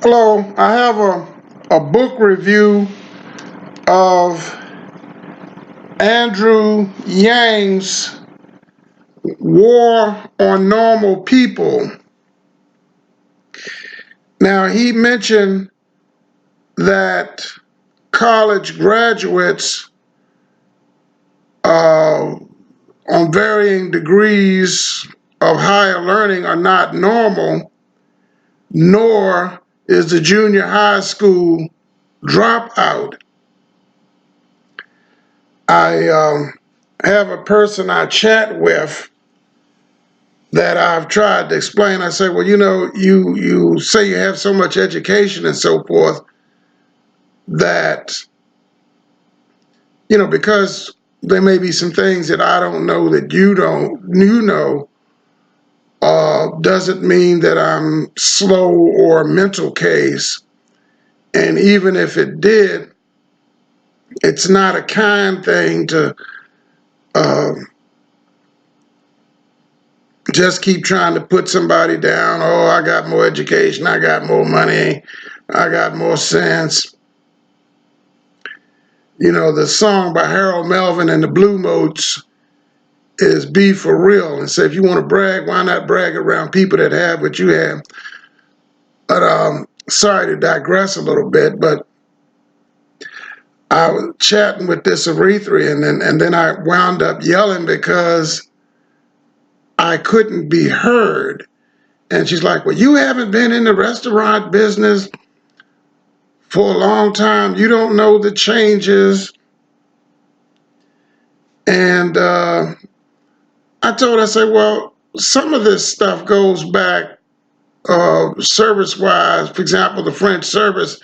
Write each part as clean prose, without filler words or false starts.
Hello, I have a book review of Andrew Yang's War on Normal People. Now, he mentioned that college graduates on varying degrees of higher learning are not normal, nor is the junior high school dropout. I have a person I chat with that I've tried to explain. I say, well, you say you have so much education and so forth that, because there may be some things that I don't know that you know, doesn't mean that I'm slow or a mental case. And even if it did, it's not a kind thing to uh, just keep trying to put somebody down. Oh, I got more education, I got more money, I got more sense. The song by Harold Melvin and the Blue Notes is "Be for Real," and say if you want to brag, why not brag around people that have what you have? But sorry to digress a little bit, but I was chatting with this Eritrean, and then I wound up yelling because I couldn't be heard. And she's like, "Well, you haven't been in the restaurant business for a long time. You don't know the changes." And I told her, I said, well, some of this stuff goes back service-wise. For example, the French service,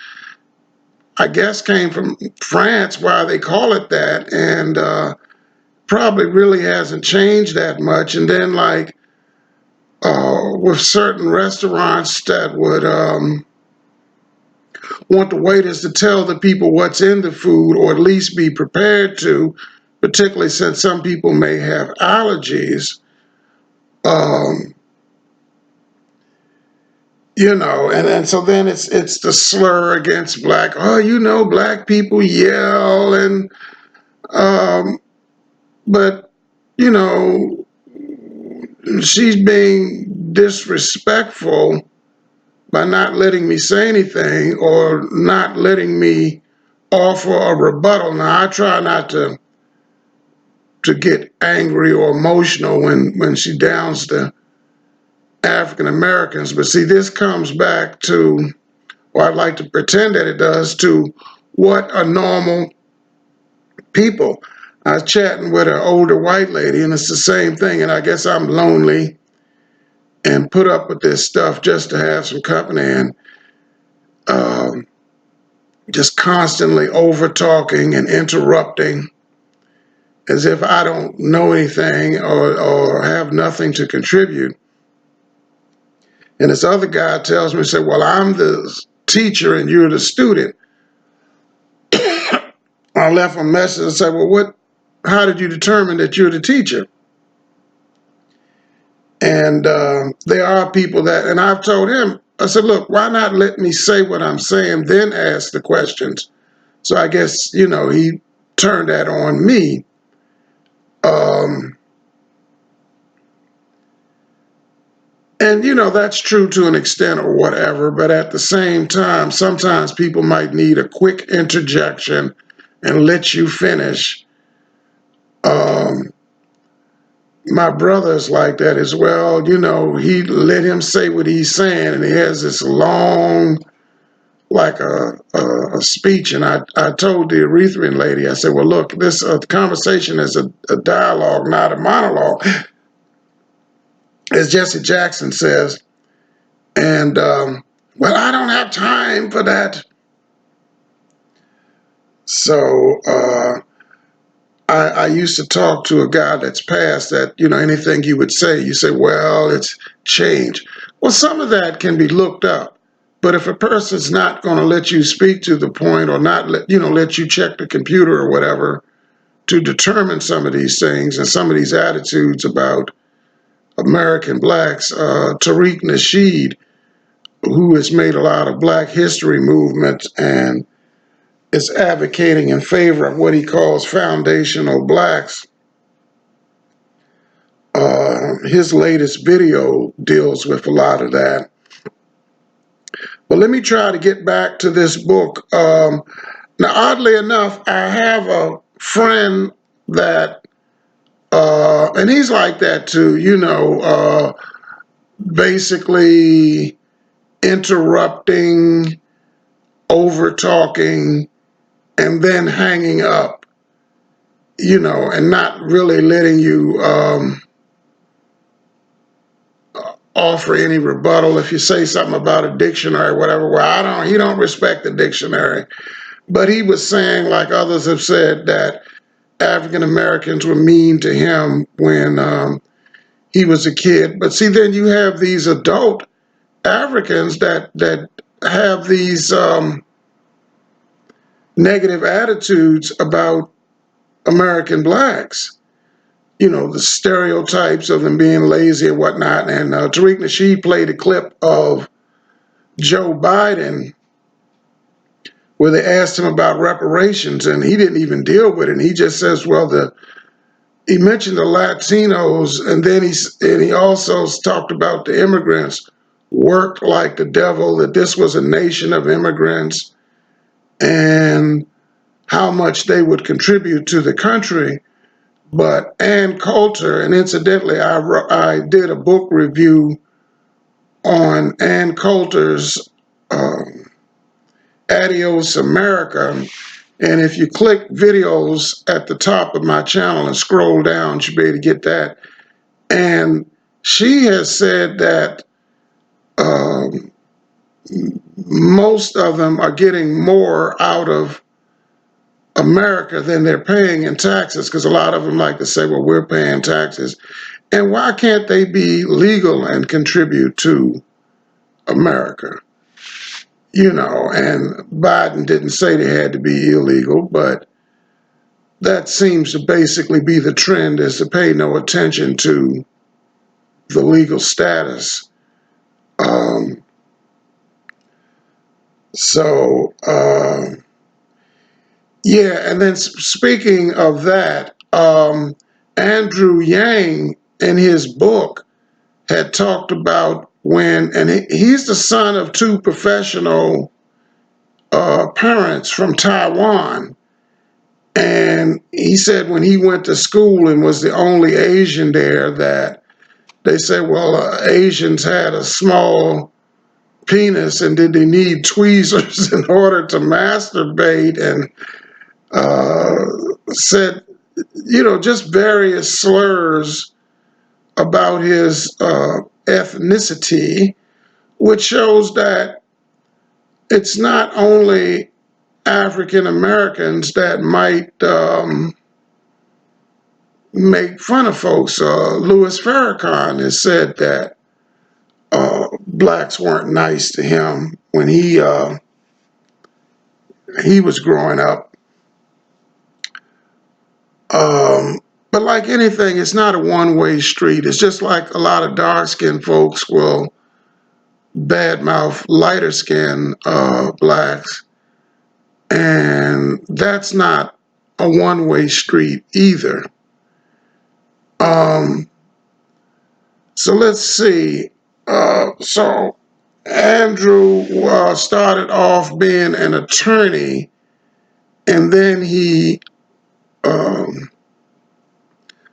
I guess, came from France, why they call it that, and probably really hasn't changed that much. And then, like, with certain restaurants that would want the waiters to tell the people what's in the food, or at least be prepared to, particularly since some people may have allergies. Um, and so then it's the slur against black. Oh, black people yell, and um, but you know, she's being disrespectful by not letting me say anything or not letting me offer a rebuttal. Now I try not to get angry or emotional when she downs the African Americans, but see, this comes back to, or I'd like to pretend that it does, to what are normal people. I was chatting with an older white lady, and it's the same thing. And I guess I'm lonely and put up with this stuff just to have some company, and um, just constantly over talking and interrupting as if I don't know anything or have nothing to contribute. And this other guy tells me, say, well, I'm the teacher and you're the student. I left a message and said, well, how did you determine that you're the teacher? And there are people that, and I've told him, I said, look, why not let me say what I'm saying, then ask the questions? So I guess, he turned that on me. Um, and, that's true to an extent or whatever, but at the same time, sometimes people might need a quick interjection and let you finish. Um, my brother's like that as well. He let him say what he's saying, and he has this long, like a speech. And I told the Eritrean lady, I said, well, look, this conversation is a dialogue, not a monologue, as Jesse Jackson says. And, well, I don't have time for that. So I used to talk to a guy that's passed that, anything you would say, you say, well, it's change. Well, some of that can be looked up. But if a person's not going to let you speak to the point, or not let you check the computer or whatever to determine some of these things and some of these attitudes about American blacks, Tariq Nasheed, who has made a lot of Black history movements and is advocating in favor of what he calls foundational blacks. His latest video deals with a lot of that. But let me try to get back to this book. Now, oddly enough, I have a friend that, and he's like that too, basically interrupting, over talking, and then hanging up, and not really letting you offer any rebuttal. If you say something about a dictionary or whatever, well, he don't respect the dictionary. But he was saying, like others have said, that African Americans were mean to him when he was a kid. But see, then you have these adult Africans that have these negative attitudes about American blacks. The stereotypes of them being lazy and whatnot. And Tariq Nasheed played a clip of Joe Biden where they asked him about reparations, and he didn't even deal with it. And he just says, well, he mentioned the Latinos, and then he also talked about the immigrants worked like the devil, that this was a nation of immigrants, and how much they would contribute to the country. But Ann Coulter, and incidentally, I did a book review on Ann Coulter's Adios America. And if you click videos at the top of my channel and scroll down, you'll be able to get that. And she has said that most of them are getting more out of America than they're paying in taxes, because a lot of them like to say, well, we're paying taxes. And why can't they be legal and contribute to America? And Biden didn't say they had to be illegal, but that seems to basically be the trend, is to pay no attention to the legal status. Um, so, yeah, and then speaking of that, Andrew Yang in his book had talked about and he's the son of two professional parents from Taiwan. And he said when he went to school and was the only Asian there, that they said, well, Asians had a small penis, and did they need tweezers in order to masturbate? And said, just various slurs about his ethnicity, which shows that it's not only African Americans that might make fun of folks. Louis Farrakhan has said that blacks weren't nice to him when he was growing up. But like anything, it's not a one-way street. It's just like a lot of dark-skinned folks will badmouth lighter-skinned blacks, and that's not a one-way street either. So let's see. So Andrew started off being an attorney, and then he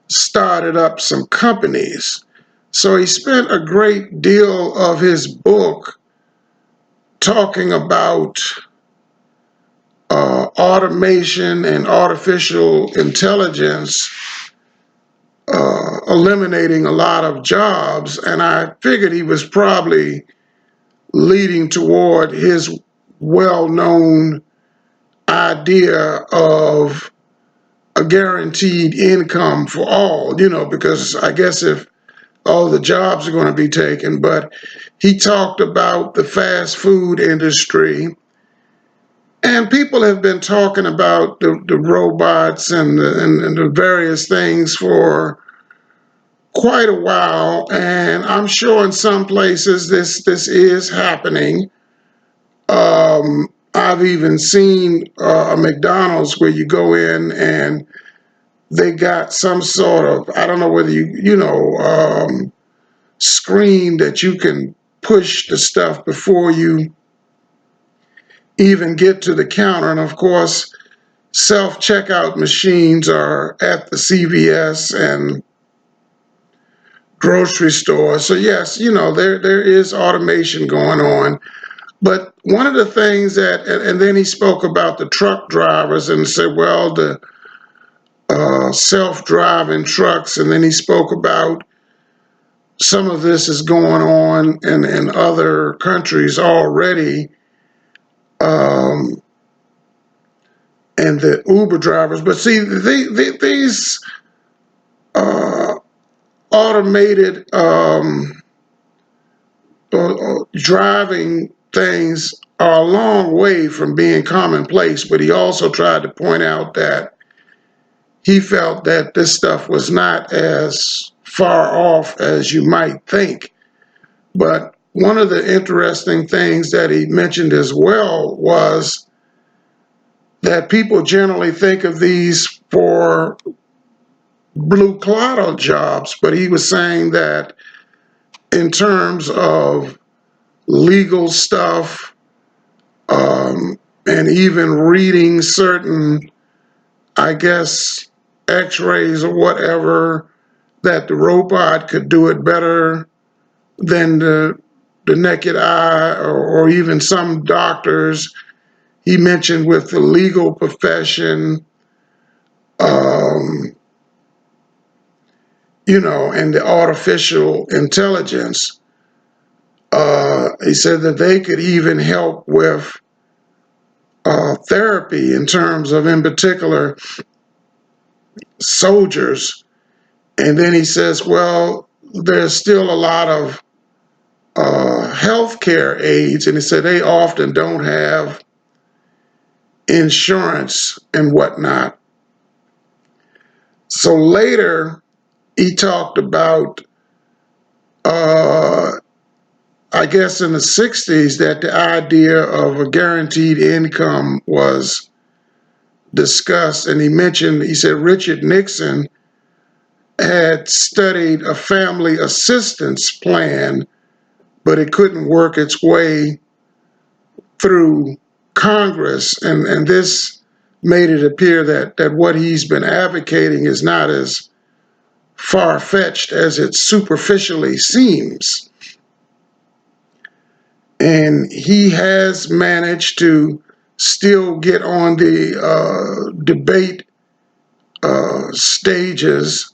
started up some companies. So he spent a great deal of his book talking about automation and artificial intelligence eliminating a lot of jobs. And I figured he was probably leading toward his well-known idea of a guaranteed income for all, because I guess if all the jobs are going to be taken. But he talked about the fast food industry, and people have been talking about the robots and the various things for quite a while, and I'm sure in some places this is happening. I've even seen a McDonald's where you go in and they got some sort of, I don't know whether screen that you can push the stuff before you even get to the counter. And of course, self checkout machines are at the CVS and grocery stores. So yes, there is automation going on. But one of the things that, and then he spoke about the truck drivers and said, well, the self-driving trucks, and then he spoke about some of this is going on in other countries already, um, and the Uber drivers. But see, these uh, automated driving things are a long way from being commonplace. But he also tried to point out that he felt that this stuff was not as far off as you might think. But one of the interesting things that he mentioned as well was that people generally think of these for blue collar jobs, but he was saying that in terms of legal stuff, and even reading certain, I guess, x-rays or whatever, that the robot could do it better than the naked eye, or even some doctors. He mentioned with the legal profession, um, and the artificial intelligence. He said that they could even help with therapy in terms of, in particular, soldiers. And then he says, well, there's still a lot of healthcare aides, and he said they often don't have insurance and whatnot. So later, he talked about, uh, I guess in the 60s, that the idea of a guaranteed income was discussed. And he said Richard Nixon had studied a family assistance plan, but it couldn't work its way through Congress. And this made it appear that what he's been advocating is not as far-fetched as it superficially seems. And he has managed to still get on the debate stages,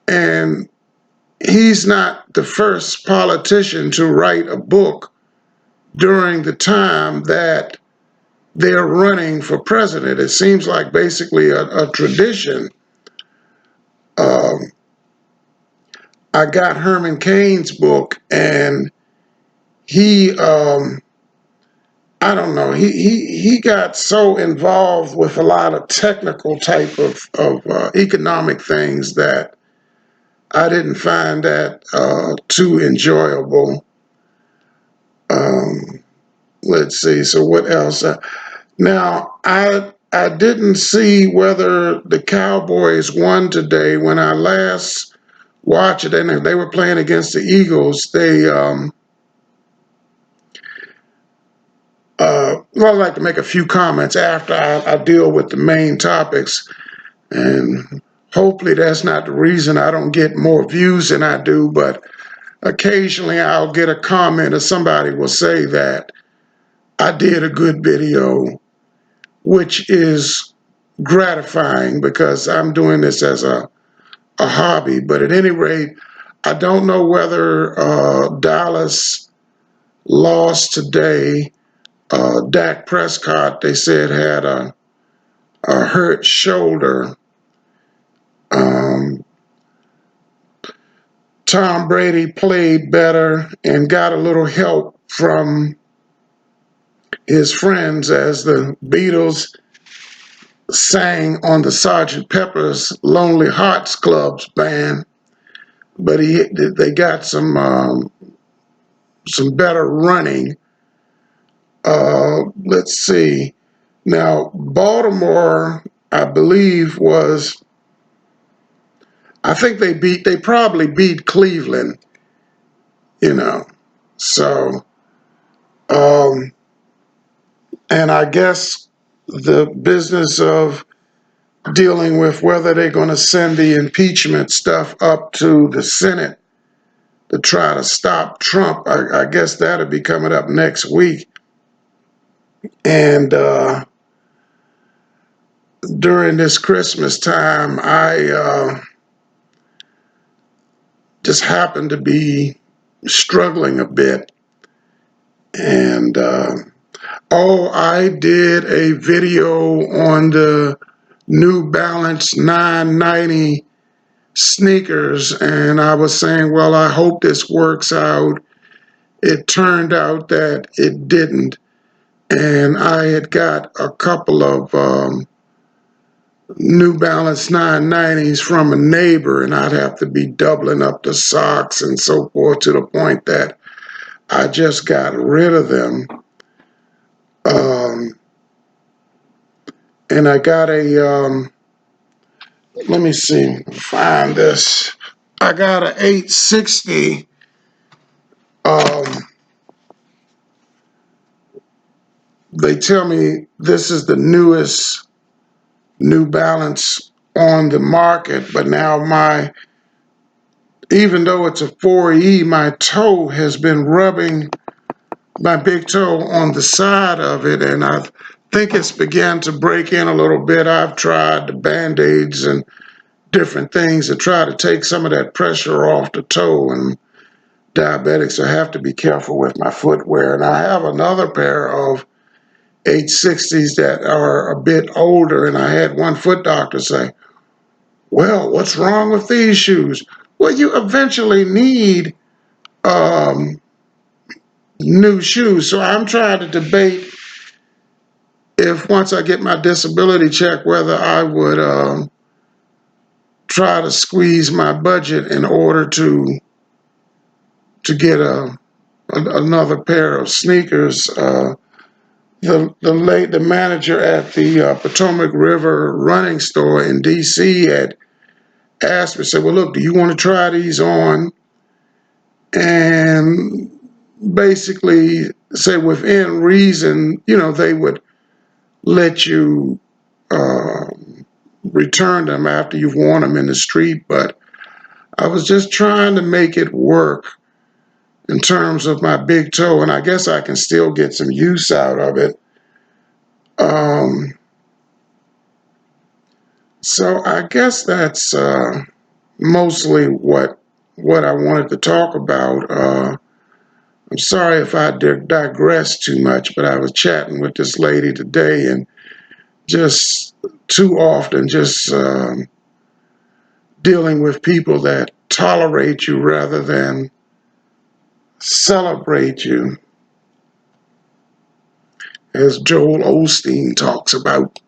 and he's not the first politician to write a book during the time that they're running for president. It seems like basically a tradition. Um, I got Herman Cain's book, and he, I don't know, he got so involved with a lot of technical type of economic things that I didn't find that too enjoyable. Um, let's see. So what else? Now I didn't see whether the Cowboys won today. When I last watched it, and they were playing against the Eagles, well, I'd like to make a few comments after I deal with the main topics, and hopefully that's not the reason I don't get more views than I do, but occasionally I'll get a comment or somebody will say that I did a good video, which is gratifying because I'm doing this as a hobby. But at any rate, I don't know whether Dallas lost today. Dak Prescott, they said, had a hurt shoulder. Um, Tom Brady played better and got a little help from his friends, as the Beatles sang on the Sgt. Pepper's Lonely Hearts Club's band. but they got some better running. Let's see. Now Baltimore, I believe, was I think they probably beat Cleveland, you know. So um, and I guess the business of dealing with whether they're going to send the impeachment stuff up to the Senate to try to stop Trump. I guess that'll be coming up next week. And during this Christmas time, I just happened to be struggling a bit. And oh, I did a video on the New Balance 990 sneakers, and I was saying, well, I hope this works out. It turned out that it didn't. And I had got a couple of New Balance 990s from a neighbor, and I'd have to be doubling up the socks and so forth to the point that I just got rid of them. Um, and I got let me see, find this. I got an 860. Um, they tell me this is the newest New Balance on the market, but now even though it's a 4E, my toe has been rubbing my big toe on the side of it, and I think it's began to break in a little bit. I've tried the Band-Aids and different things to try to take some of that pressure off the toe, and diabetics, so I have to be careful with my footwear. And I have another pair of 860s that are a bit older, and I had one foot doctor say, well, what's wrong with these shoes? Well, you eventually need um, new shoes. So I'm trying to debate if once I get my disability check, whether I would try to squeeze my budget in order to get another pair of sneakers. The manager at the Potomac River running store in D.C. had asked me, said, well, look, do you want to try these on? And basically say within reason, they would let you uh, return them after you've worn them in the street. But I was just trying to make it work in terms of my big toe, and I guess I can still get some use out of it. Um, so I guess that's mostly what I wanted to talk about. I'm sorry if I digress too much, but I was chatting with this lady today, and just too often just dealing with people that tolerate you rather than celebrate you, as Joel Osteen talks about.